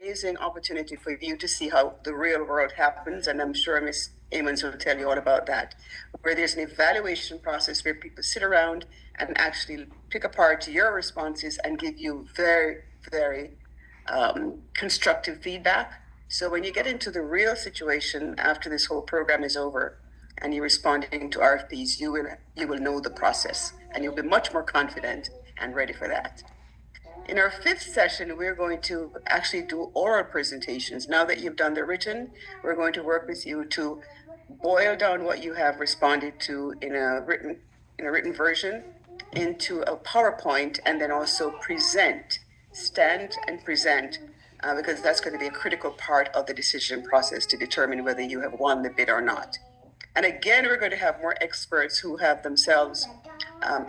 amazing opportunity for you to see how the real world happens, and I'm sure Miss Amons will tell you all about that, where there's an evaluation process where people sit around and actually pick apart your responses and give you very, very constructive feedback. So when you get into the real situation after this whole program is over and you're responding to RFPs, you will know the process and you'll be much more confident and ready for that. In our fifth session, we're going to actually do oral presentations. Now that you've done the written, we're going to work with you to boil down what you have responded to in a written version into a PowerPoint, and then also stand and present, because that's going to be a critical part of the decision process to determine whether you have won the bid or not. And again, we're going to have more experts who have themselves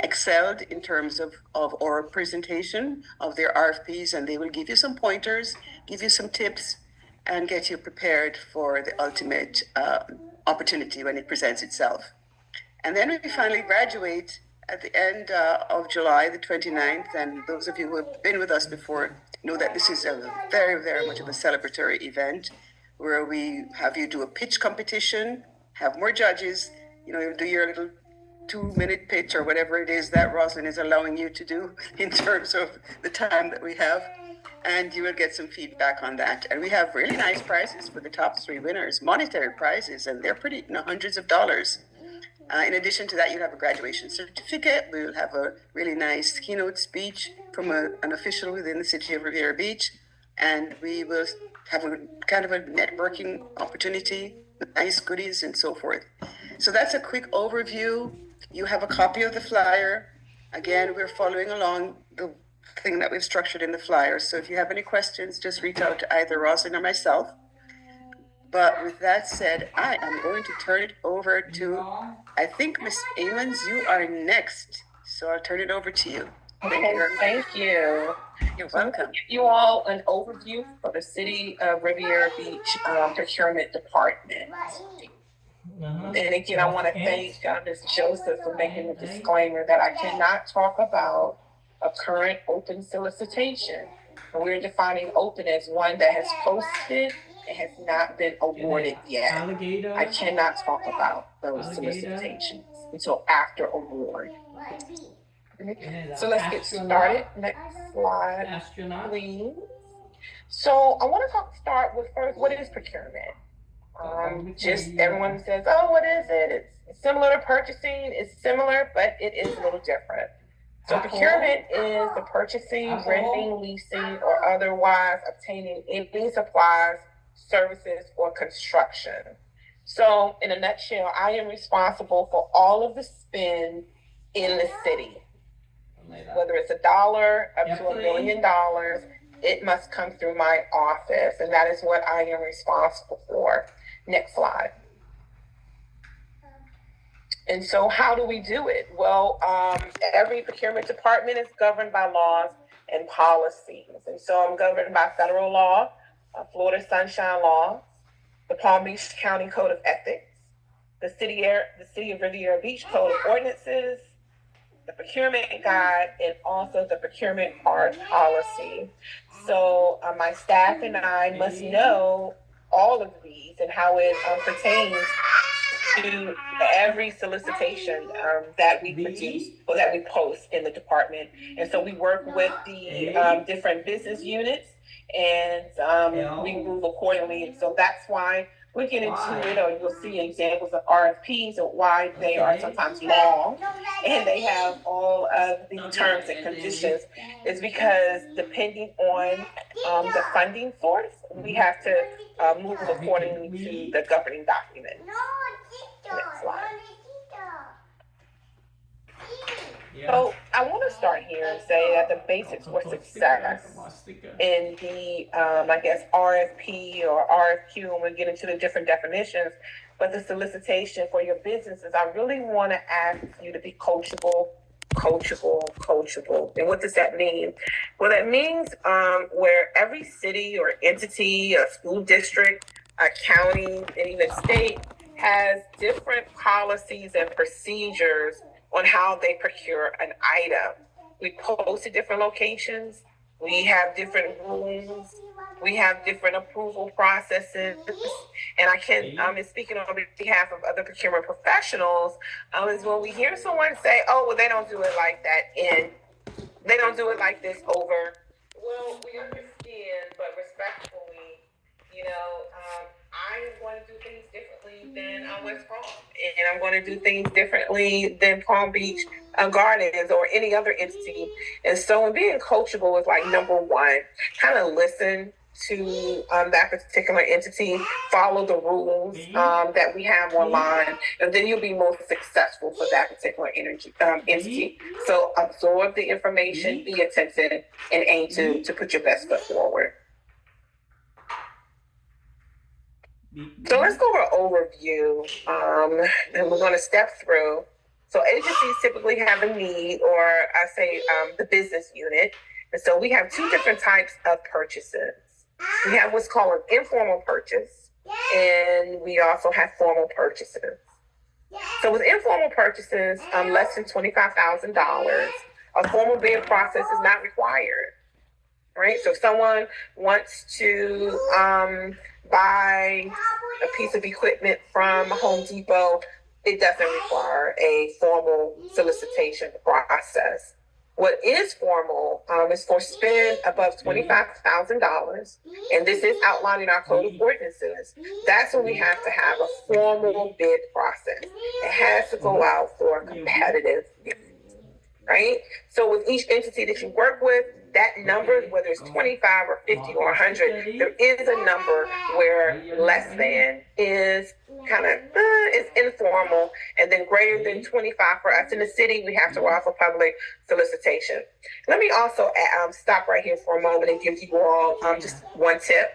excelled in terms of oral presentation of their RFPs, and they will give you some pointers, give you some tips, and get you prepared for the ultimate opportunity when it presents itself. And then we finally graduate at the end of July, the 29th, and those of you who have been with us before know that this is a very, very much of a celebratory event where we have you do a pitch competition, have more judges, you do your little 2-minute pitch or whatever it is that Rosalind is allowing you to do in terms of the time that we have, and you will get some feedback on that. And we have really nice prizes for the top 3 winners, monetary prizes, and they're pretty, hundreds of dollars. In addition to that, you'll have a graduation certificate. We will have a really nice keynote speech from an official within the city of Riviera Beach, and we will have a kind of a networking opportunity, nice goodies and so forth. So that's a quick overview. You have a copy of the flyer. Again, we're following along the thing that we've structured in the flyer. So if you have any questions, just reach out to either Rosalind or myself. But with that said, I am going to turn it over to, I think, Miss Amons, you are next. So I'll turn it over to you. Thank you. You're welcome. Give you all an overview for the City of Riviera Beach Procurement Department. And again, I want to thank Ms. Joseph for making the disclaimer that I cannot talk about a current open solicitation. And we're defining open as one that has posted and has not been awarded yet. I cannot talk about those solicitations until after award. So let's get started. Next slide, please. So I want to start with first, what is procurement? Just everyone says, oh, what is it? It's similar to purchasing. It's similar, but it is a little different. So procurement is the purchasing, renting, leasing, or otherwise obtaining any supplies, services, or construction. So in a nutshell, I am responsible for all of the spend in the city. Whether it's $1 up to $1 million, it must come through my office, and that is what I am responsible for. Next slide. And so how do we do it? Well, every procurement department is governed by laws and policies. And so I'm governed by federal law, Florida Sunshine Law, the Palm Beach County Code of Ethics, the City of Riviera Beach Code of Ordinances, the procurement guide, and also the procurement policy. So my staff and I must know all of these and how it pertains to every solicitation that we produce or that we post in the department. And so we work with the different business units, and we move accordingly. And so that's why we get into it, or you'll see examples of RFPs and why they are sometimes long and they have all of the terms and conditions, is because depending on the funding source, we have to move accordingly to the governing document. Next slide. So I want to start here and say that the basics for success in the, RFP or RFQ, and we'll get into the different definitions, but the solicitation for your businesses, I really want to ask you to be coachable. And what does that mean? Well, that means where every city or entity, a school district, a county, and even state has different policies and procedures on how they procure an item. We post at different locations. We have different rules. We have different approval processes. And I can, speaking on behalf of other procurement professionals, is when we hear someone say, oh, well, they don't do it like that, and they don't do it like this over. Well, we understand, but respectfully, I'm going to do things differently than West Palm, and I'm going to do things differently than Palm Beach Gardens or any other entity. And so, in being coachable is like number one, kind of listen to that particular entity, follow the rules that we have online, and then you'll be most successful for that particular entity. So absorb the information, be attentive, and aim to put your best foot forward. So let's go over an overview, and we're going to step through. So agencies typically have a need, or I say the business unit. And so we have two different types of purchases. We have what's called an informal purchase, and we also have formal purchases. So with informal purchases, less than $25,000, a formal bid process is not required. Right? So if someone wants to buy a piece of equipment from Home Depot, it doesn't require a formal solicitation process. What is formal is for spend above $25,000, and this is outlined in our code of ordinances. That's when we have to have a formal bid process. It has to go out for a competitive bid, right? So with each entity that you work with, that number, whether it's 25 or 50 or 100, there is a number where less than is kind of is informal, and then greater than 25 for us in the city, we have to offer public solicitation. Let me also stop right here for a moment and give you all just one tip.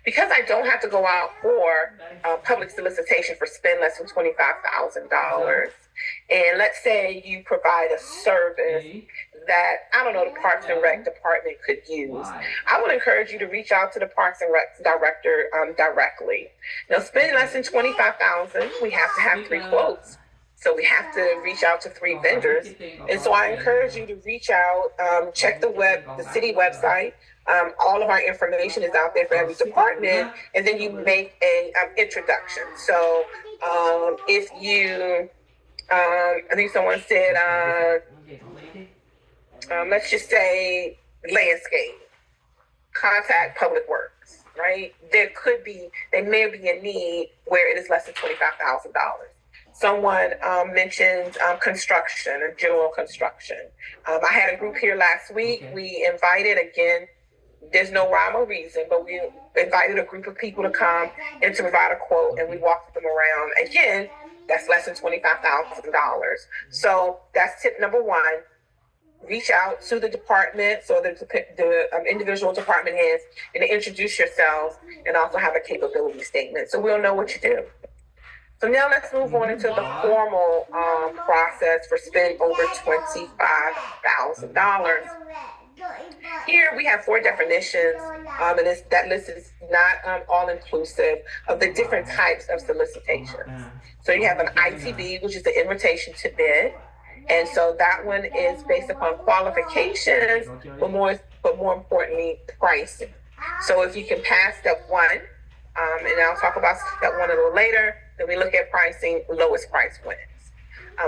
Because I don't have to go out for public solicitation for spend less than $25,000, and let's say you provide a service that, the Parks and Rec department could use, I would encourage you to reach out to the Parks and Rec director directly. Now, spend less than $25,000, we have to have 3 quotes. So we have to reach out to 3 vendors. And so I encourage you to reach out, check the city website. All of our information is out there for every department, and then you make a introduction. So if you, I think someone said, let's just say landscape, contact Public Works, right? There may be a need where it is less than $25,000. Someone mentioned construction or general construction. I had a group here last week. We invited, again, there's no rhyme or reason, but we invited a group of people to come and to provide a quote, and we walked them around. Again, that's less than $25,000. So that's tip number one. Reach out to the department, so the individual department heads, and introduce yourselves, and also have a capability statement, so we'll know what you do. So now let's move on into the formal process for spend over $25,000. Here we have 4 definitions, and that list is not all inclusive of the different types of solicitations. So you have an ITB, which is the invitation to bid. And so that one is based upon qualifications, but more importantly, pricing. So if you can pass step 1, and I'll talk about step 1 a little later, then we look at pricing, lowest price wins.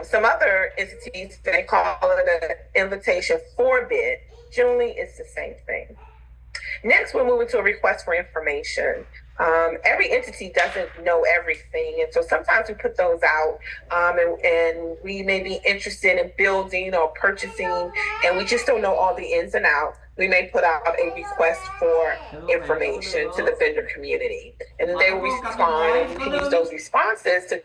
Some other entities, they call it an invitation for bid. Generally, it's the same thing. Next, we're moving to a request for information. Every entity doesn't know everything, and so sometimes we put those out, and we may be interested in building or purchasing, and we just don't know all the ins and outs. We may put out a request for information to the vendor community, and then they will respond, and we can use those responses to